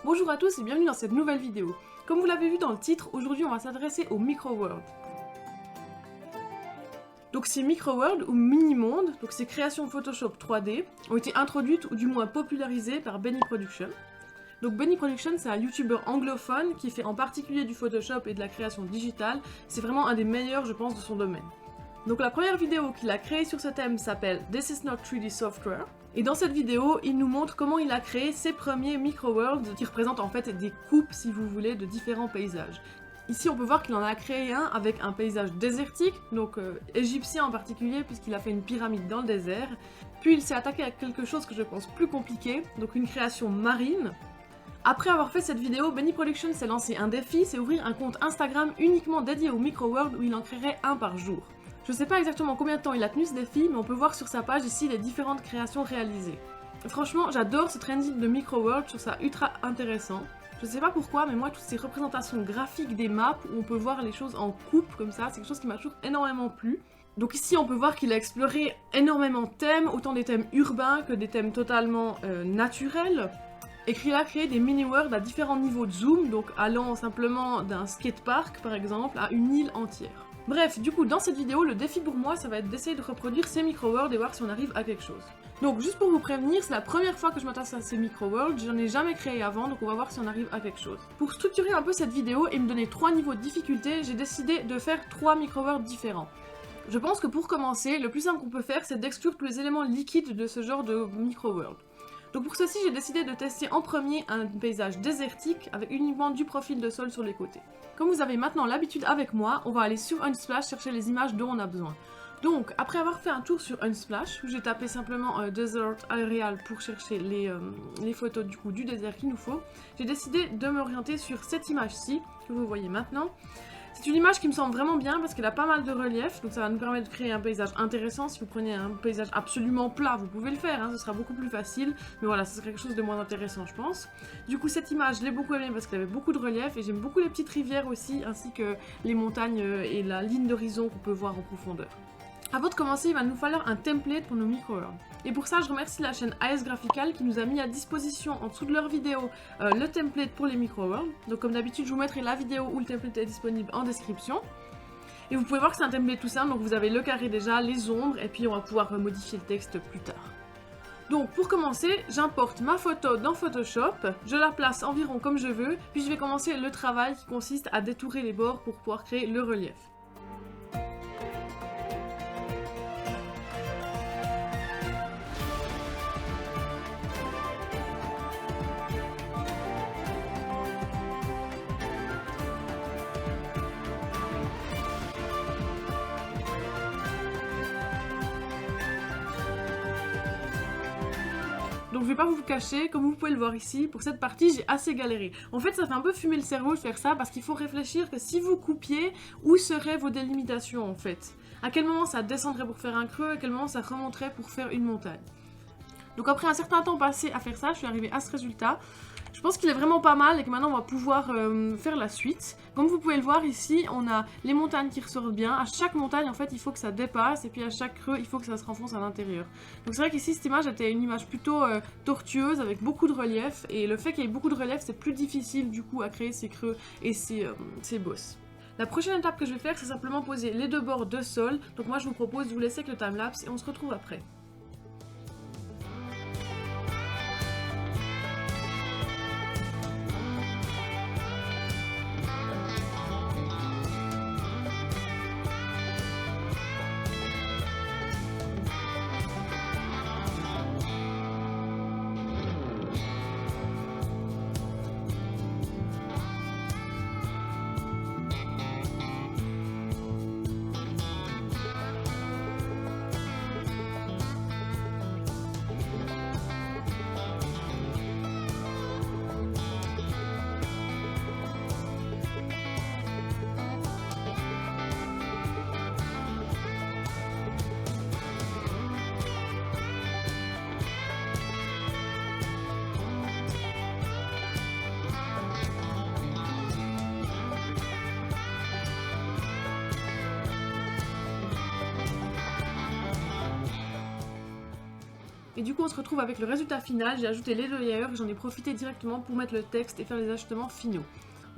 Bonjour à tous et bienvenue dans cette nouvelle vidéo. Comme vous l'avez vu dans le titre, aujourd'hui on va s'adresser au micro-world. Donc ces micro-world ou mini-mondes, donc ces créations Photoshop 3D, ont été introduites ou du moins popularisées par Benny Production. Donc Benny Production, c'est un YouTuber anglophone qui fait en particulier du Photoshop et de la création digitale. C'est vraiment un des meilleurs, je pense, de son domaine. Donc la première vidéo qu'il a créée sur ce thème s'appelle This is not 3D software. Et dans cette vidéo, il nous montre comment il a créé ses premiers micro-worlds qui représentent en fait des coupes, si vous voulez, de différents paysages. Ici, on peut voir qu'il en a créé un avec un paysage désertique, donc égyptien en particulier, puisqu'il a fait une pyramide dans le désert. Puis il s'est attaqué à quelque chose que je pense plus compliqué, donc une création marine. Après avoir fait cette vidéo, Benny Production s'est lancé un défi, c'est ouvrir un compte Instagram uniquement dédié au micro-world où il en créerait un par jour. Je sais pas exactement combien de temps il a tenu ce défi, mais on peut voir sur sa page ici les différentes créations réalisées. Franchement, j'adore ce trending de micro-world, je trouve ça ultra intéressant. Je sais pas pourquoi, mais moi, toutes ces représentations graphiques des maps où on peut voir les choses en coupe comme ça, c'est quelque chose qui m'a toujours énormément plu. Donc ici, on peut voir qu'il a exploré énormément de thèmes, autant des thèmes urbains que des thèmes totalement naturels. Et qu'il a créé des mini-worlds à différents niveaux de zoom, donc allant simplement d'un skatepark par exemple à une île entière. Bref, du coup, dans cette vidéo, le défi pour moi, ça va être d'essayer de reproduire ces micro-worlds et voir si on arrive à quelque chose. Donc, juste pour vous prévenir, c'est la première fois que je m'attache à ces micro-worlds, j'en ai jamais créé avant, donc on va voir si on arrive à quelque chose. Pour structurer un peu cette vidéo et me donner 3 niveaux de difficulté, j'ai décidé de faire 3 micro-worlds différents. Je pense que pour commencer, le plus simple qu'on peut faire, c'est d'exclure tous les éléments liquides de ce genre de micro-world. Donc pour ceci, j'ai décidé de tester en premier un paysage désertique avec uniquement du profil de sol sur les côtés. Comme vous avez maintenant l'habitude avec moi, on va aller sur Unsplash chercher les images dont on a besoin. Donc après avoir fait un tour sur Unsplash, où j'ai tapé simplement Desert Aerial pour chercher les photos du désert qu'il nous faut, j'ai décidé de m'orienter sur cette image-ci, que vous voyez maintenant. C'est une image qui me semble vraiment bien parce qu'elle a pas mal de relief, donc ça va nous permettre de créer un paysage intéressant. Si vous prenez un paysage absolument plat, vous pouvez le faire, hein, ce sera beaucoup plus facile, mais voilà, ce serait quelque chose de moins intéressant, je pense. Du coup, cette image, je l'ai beaucoup aimée parce qu'elle avait beaucoup de relief et j'aime beaucoup les petites rivières aussi, ainsi que les montagnes et la ligne d'horizon qu'on peut voir en profondeur. Avant de commencer, il va nous falloir un template pour nos micro-worlds. Et pour ça, je remercie la chaîne AS Graphical qui nous a mis à disposition en dessous de leur vidéo le template pour les micro-worlds. Donc comme d'habitude, je vous mettrai la vidéo où le template est disponible en description. Et vous pouvez voir que c'est un template tout simple, donc vous avez le carré déjà, les ombres, et puis on va pouvoir modifier le texte plus tard. Donc pour commencer, j'importe ma photo dans Photoshop, je la place environ comme je veux, puis je vais commencer le travail qui consiste à détourer les bords pour pouvoir créer le relief. Donc je vais pas vous cacher, comme vous pouvez le voir ici, pour cette partie j'ai assez galéré. En fait ça fait un peu fumer le cerveau de faire ça parce qu'il faut réfléchir que si vous coupiez, où seraient vos délimitations en fait? À quel moment ça descendrait pour faire un creux, à quel moment ça remonterait pour faire une montagne? Donc après un certain temps passé à faire ça, je suis arrivée à ce résultat. Je pense qu'il est vraiment pas mal et que maintenant on va pouvoir faire la suite. Comme vous pouvez le voir ici, on a les montagnes qui ressortent bien. À chaque montagne, en fait, il faut que ça dépasse et puis à chaque creux, il faut que ça se renfonce à l'intérieur. Donc c'est vrai qu'ici, cette image était une image plutôt tortueuse avec beaucoup de relief. Et le fait qu'il y ait beaucoup de relief, c'est plus difficile du coup à créer ces creux et ces bosses. La prochaine étape que je vais faire, c'est simplement poser les deux bords de sol. Donc moi, je vous propose de vous laisser avec le timelapse et on se retrouve après. Et du coup on se retrouve avec le résultat final. J'ai ajouté les layers et j'en ai profité directement pour mettre le texte et faire les ajustements finaux.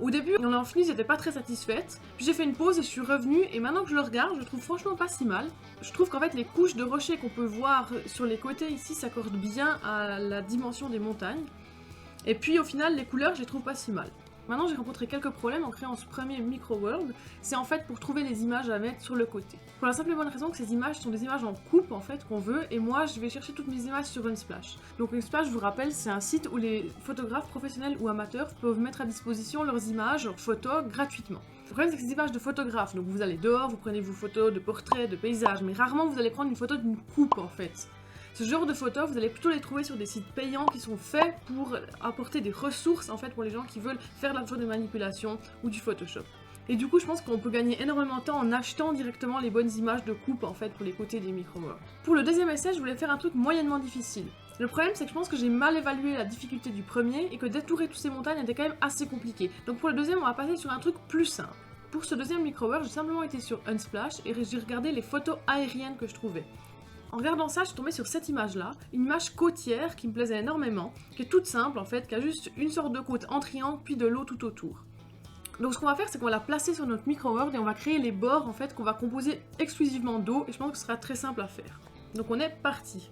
Au début, en ayant fini, j'étais pas très satisfaite. Puis j'ai fait une pause et je suis revenue. Et maintenant que je le regarde, je le trouve franchement pas si mal. Je trouve qu'en fait, les couches de rochers qu'on peut voir sur les côtés ici s'accordent bien à la dimension des montagnes. Et puis au final, les couleurs, je les trouve pas si mal. Maintenant, j'ai rencontré quelques problèmes en créant ce premier micro-world. C'est en fait pour trouver les images à mettre sur le côté. Pour la simple et bonne raison que ces images sont des images en coupe en fait qu'on veut. Et moi, je vais chercher toutes mes images sur Unsplash. Donc Unsplash, je vous rappelle, c'est un site où les photographes professionnels ou amateurs peuvent mettre à disposition leurs images, leurs photos gratuitement. Le problème, c'est que ces images de photographes, donc vous allez dehors, vous prenez vos photos de portraits, de paysages, mais rarement vous allez prendre une photo d'une coupe en fait. Ce genre de photos, vous allez plutôt les trouver sur des sites payants qui sont faits pour apporter des ressources en fait pour les gens qui veulent faire de la photo de manipulation ou du Photoshop. Et du coup, je pense qu'on peut gagner énormément de temps en achetant directement les bonnes images de coupe en fait pour les côtés des micro-worlds. Pour le deuxième essai, je voulais faire un truc moyennement difficile. Le problème, c'est que je pense que j'ai mal évalué la difficulté du premier et que détourer toutes ces montagnes était quand même assez compliqué. Donc pour le deuxième, on va passer sur un truc plus simple. Pour ce deuxième micro-world, j'ai simplement été sur Unsplash et j'ai regardé les photos aériennes que je trouvais. En regardant ça, je suis tombée sur cette image-là, une image côtière qui me plaisait énormément, qui est toute simple en fait, qui a juste une sorte de côte en triangle puis de l'eau tout autour. Donc ce qu'on va faire, c'est qu'on va la placer sur notre micro-world et on va créer les bords en fait qu'on va composer exclusivement d'eau et je pense que ce sera très simple à faire. Donc on est parti.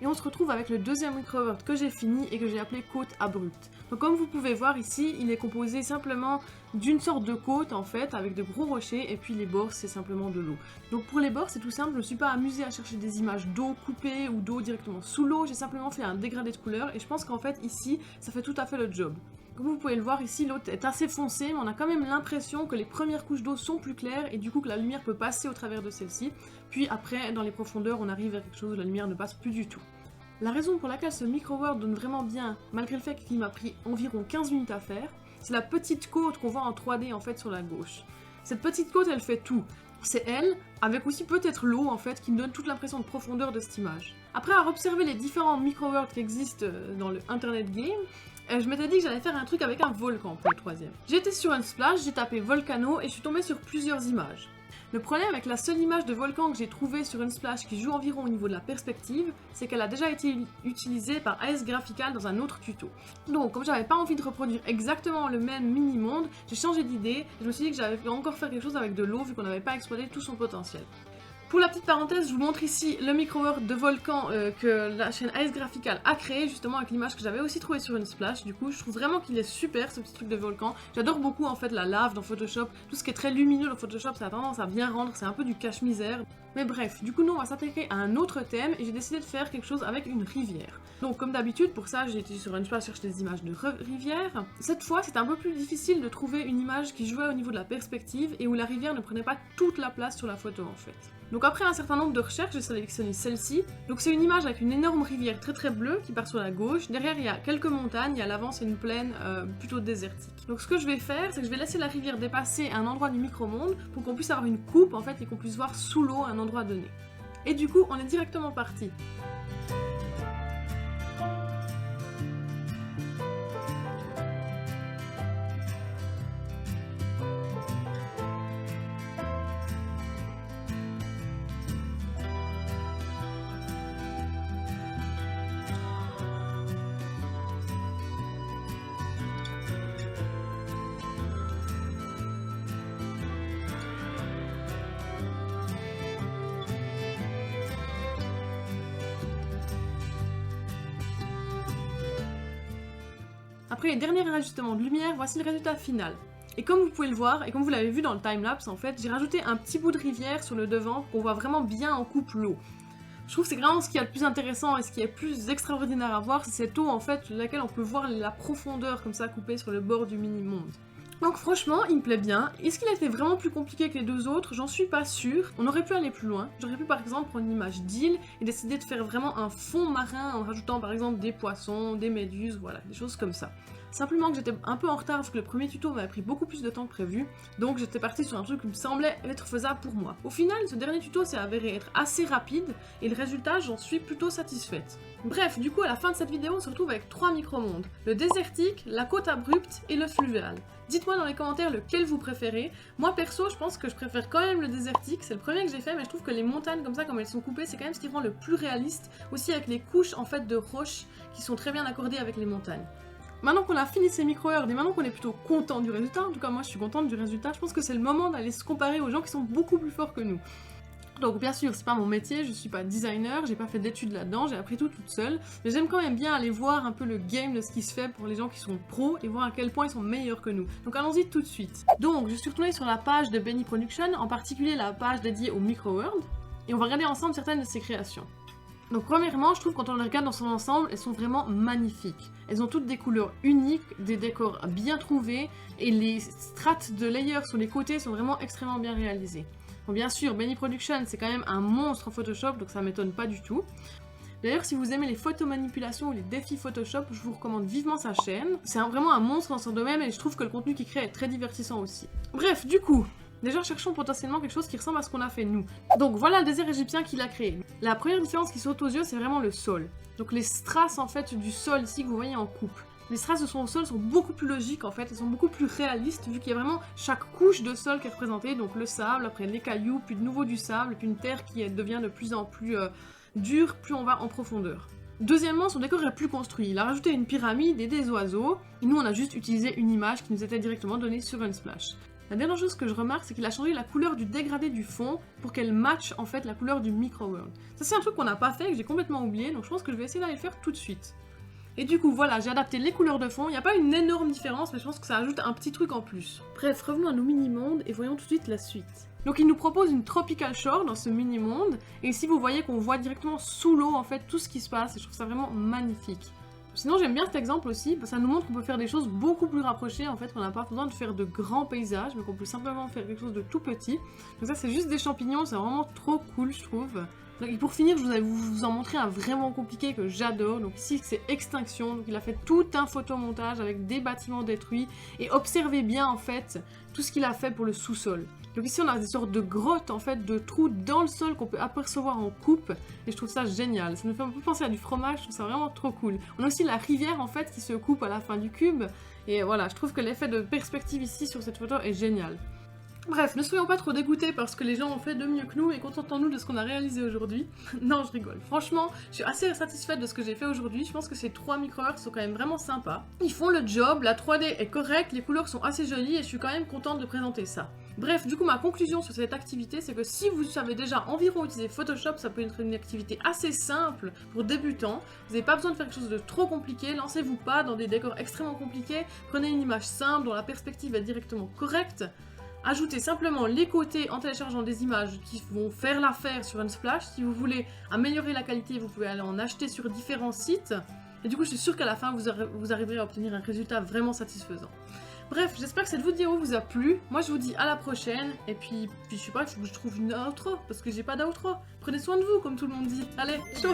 Et on se retrouve avec le deuxième micro-world que j'ai fini et que j'ai appelé côte abrupte. Donc comme vous pouvez voir ici, il est composé simplement d'une sorte de côte en fait, avec de gros rochers, et puis les bords c'est simplement de l'eau. Donc pour les bords c'est tout simple, je ne me suis pas amusée à chercher des images d'eau coupée ou d'eau directement sous l'eau, j'ai simplement fait un dégradé de couleur, et je pense qu'en fait ici, ça fait tout à fait le job. Comme vous pouvez le voir ici, l'eau est assez foncée, mais on a quand même l'impression que les premières couches d'eau sont plus claires, et du coup que la lumière peut passer au travers de celle-ci, puis après dans les profondeurs on arrive vers quelque chose où la lumière ne passe plus du tout. La raison pour laquelle ce micro-world donne vraiment bien, malgré le fait qu'il m'a pris environ 15 minutes à faire, c'est la petite côte qu'on voit en 3D en fait sur la gauche. Cette petite côte, elle fait tout. C'est elle, avec aussi peut-être l'eau en fait, qui me donne toute l'impression de profondeur de cette image. Après avoir observé les différents micro-worlds qui existent dans le Internet Game, je m'étais dit que j'allais faire un truc avec un volcan pour le troisième. J'ai été sur Unsplash, j'ai tapé volcano et je suis tombée sur plusieurs images. Le problème avec la seule image de volcan que j'ai trouvée sur Unsplash qui joue environ au niveau de la perspective, c'est qu'elle a déjà été utilisée par AS Graphical dans un autre tuto. Donc, comme j'avais pas envie de reproduire exactement le même mini-monde, j'ai changé d'idée et je me suis dit que j'allais encore faire quelque chose avec de l'eau vu qu'on n'avait pas exploité tout son potentiel. Pour la petite parenthèse, je vous montre ici le micro-world de volcan que la chaîne AS Graphical a créé justement avec l'image que j'avais aussi trouvée sur Unsplash. Du coup, je trouve vraiment qu'il est super ce petit truc de volcan. J'adore beaucoup en fait la lave dans Photoshop. Tout ce qui est très lumineux dans Photoshop, ça a tendance à bien rendre, c'est un peu du cache-misère. Mais bref, du coup nous on va s'attaquer à un autre thème et j'ai décidé de faire quelque chose avec une rivière. Donc comme d'habitude, pour ça j'ai été sur Unsplash chercher des images de rivière. Cette fois c'était un peu plus difficile de trouver une image qui jouait au niveau de la perspective et où la rivière ne prenait pas toute la place sur la photo en fait. Donc après un certain nombre de recherches, j'ai sélectionné celle-ci. Donc c'est une image avec une énorme rivière très bleue qui part sur la gauche. Derrière il y a quelques montagnes et à l'avant c'est une plaine plutôt désertique. Donc ce que je vais faire, c'est que je vais laisser la rivière dépasser un endroit du micro-monde pour qu'on puisse avoir une coupe en fait et qu'on puisse voir sous l'eau un endroit donné. Et du coup on est directement parti. Après les derniers ajustements de lumière, voici le résultat final. Et comme vous pouvez le voir, et comme vous l'avez vu dans le timelapse en fait, j'ai rajouté un petit bout de rivière sur le devant pour qu'on voit vraiment bien en coupe l'eau. Je trouve que c'est vraiment ce qui est le plus intéressant et ce qui est le plus extraordinaire à voir, c'est cette eau en fait, sur laquelle on peut voir la profondeur comme ça coupée sur le bord du mini-monde. Donc franchement, il me plaît bien. Est-ce qu'il a été vraiment plus compliqué que les deux autres? J'en suis pas sûre. On aurait pu aller plus loin. J'aurais pu par exemple prendre une image d'île et décider de faire vraiment un fond marin en rajoutant par exemple des poissons, des méduses, voilà, des choses comme ça. Simplement que j'étais un peu en retard parce que le premier tuto m'avait pris beaucoup plus de temps que prévu, donc j'étais partie sur un truc qui me semblait être faisable pour moi. Au final, ce dernier tuto s'est avéré être assez rapide et le résultat, j'en suis plutôt satisfaite. Bref, du coup à la fin de cette vidéo, on se retrouve avec 3 micro-mondes. Le désertique, la côte abrupte et le fluvial. Dites-moi dans les commentaires lequel vous préférez. Moi perso, je pense que je préfère quand même le désertique, c'est le premier que j'ai fait, mais je trouve que les montagnes comme ça, comme elles sont coupées, c'est quand même ce qui rend le plus réaliste, aussi avec les couches en fait de roches qui sont très bien accordées avec les montagnes. Maintenant qu'on a fini ces micro-heures et maintenant qu'on est plutôt content du résultat, en tout cas moi je suis contente du résultat, je pense que c'est le moment d'aller se comparer aux gens qui sont beaucoup plus forts que nous. Donc bien sûr, c'est pas mon métier, je suis pas designer, j'ai pas fait d'études là-dedans, j'ai appris tout toute seule, mais j'aime quand même bien aller voir un peu le game de ce qui se fait pour les gens qui sont pros et voir à quel point ils sont meilleurs que nous. Donc allons-y tout de suite. Donc je suis retournée sur la page de Benny Production, en particulier la page dédiée au Micro-World, et on va regarder ensemble certaines de ses créations. Donc premièrement, je trouve quand on les regarde dans son ensemble, elles sont vraiment magnifiques. Elles ont toutes des couleurs uniques, des décors bien trouvés, et les strates de layers sur les côtés sont vraiment extrêmement bien réalisées. Bon, bien sûr, Benny Production, c'est quand même un monstre en Photoshop, donc ça m'étonne pas du tout. D'ailleurs, si vous aimez les photomanipulations ou les défis Photoshop, je vous recommande vivement sa chaîne. C'est vraiment un monstre dans son domaine, et je trouve que le contenu qu'il crée est très divertissant aussi. Bref, du coup... Déjà, cherchons potentiellement quelque chose qui ressemble à ce qu'on a fait nous. Donc voilà le désert égyptien qu'il a créé. La première différence qui saute aux yeux, c'est vraiment le sol. Donc les strass en fait du sol ici que vous voyez en coupe. Les strass de son sol sont beaucoup plus logiques en fait, elles sont beaucoup plus réalistes vu qu'il y a vraiment chaque couche de sol qui est représentée. Donc le sable, après les cailloux, puis de nouveau du sable, puis une terre qui devient de plus en plus dure, plus on va en profondeur. Deuxièmement, son décor est plus construit. Il a rajouté une pyramide et des oiseaux, et nous on a juste utilisé une image qui nous était directement donnée sur Unsplash. La dernière chose que je remarque, c'est qu'il a changé la couleur du dégradé du fond pour qu'elle matche en fait la couleur du Micro-World. Ça c'est un truc qu'on n'a pas fait, que j'ai complètement oublié, donc je pense que je vais essayer d'aller le faire tout de suite. Et du coup voilà, j'ai adapté les couleurs de fond, il n'y a pas une énorme différence, mais je pense que ça ajoute un petit truc en plus. Bref, revenons à nos mini-mondes et voyons tout de suite la suite. Donc il nous propose une tropical shore dans ce mini-monde, et ici vous voyez qu'on voit directement sous l'eau en fait tout ce qui se passe, et je trouve ça vraiment magnifique. Sinon j'aime bien cet exemple aussi, parce que ça nous montre qu'on peut faire des choses beaucoup plus rapprochées, en fait, qu'on n'a pas besoin de faire de grands paysages, mais qu'on peut simplement faire quelque chose de tout petit. Donc ça c'est juste des champignons, c'est vraiment trop cool je trouve. Donc, et pour finir, je vais vous en montrer un vraiment compliqué que j'adore, donc ici c'est Extinction, donc il a fait tout un photomontage avec des bâtiments détruits, et observez bien en fait tout ce qu'il a fait pour le sous-sol. Donc ici on a des sortes de grottes en fait, de trous dans le sol qu'on peut apercevoir en coupe, et je trouve ça génial. Ça nous fait un peu penser à du fromage, je trouve ça vraiment trop cool. On a aussi la rivière en fait qui se coupe à la fin du cube, et voilà, je trouve que l'effet de perspective ici sur cette photo est génial. Bref, ne soyons pas trop dégoûtés parce que les gens ont fait de mieux que nous et contentons-nous de ce qu'on a réalisé aujourd'hui. Non, je rigole. Franchement, je suis assez satisfaite de ce que j'ai fait aujourd'hui. Je pense que ces 3 micro-heures sont quand même vraiment sympas. Ils font le job, la 3D est correcte, les couleurs sont assez jolies et je suis quand même contente de présenter ça. Bref, du coup, ma conclusion sur cette activité, c'est que si vous savez déjà environ utiliser Photoshop, ça peut être une activité assez simple pour débutants. Vous n'avez pas besoin de faire quelque chose de trop compliqué, lancez-vous pas dans des décors extrêmement compliqués, prenez une image simple dont la perspective est directement correcte. Ajoutez simplement les côtés en téléchargeant des images qui vont faire l'affaire sur Unsplash. Si vous voulez améliorer la qualité, vous pouvez aller en acheter sur différents sites. Et du coup, je suis sûre qu'à la fin, vous arriverez à obtenir un résultat vraiment satisfaisant. Bref, j'espère que cette vidéo vous a plu. Moi, je vous dis à la prochaine. Et puis je sais pas, il faut que je trouve une outro, parce que j'ai pas d'outro. Prenez soin de vous, comme tout le monde dit. Allez, ciao!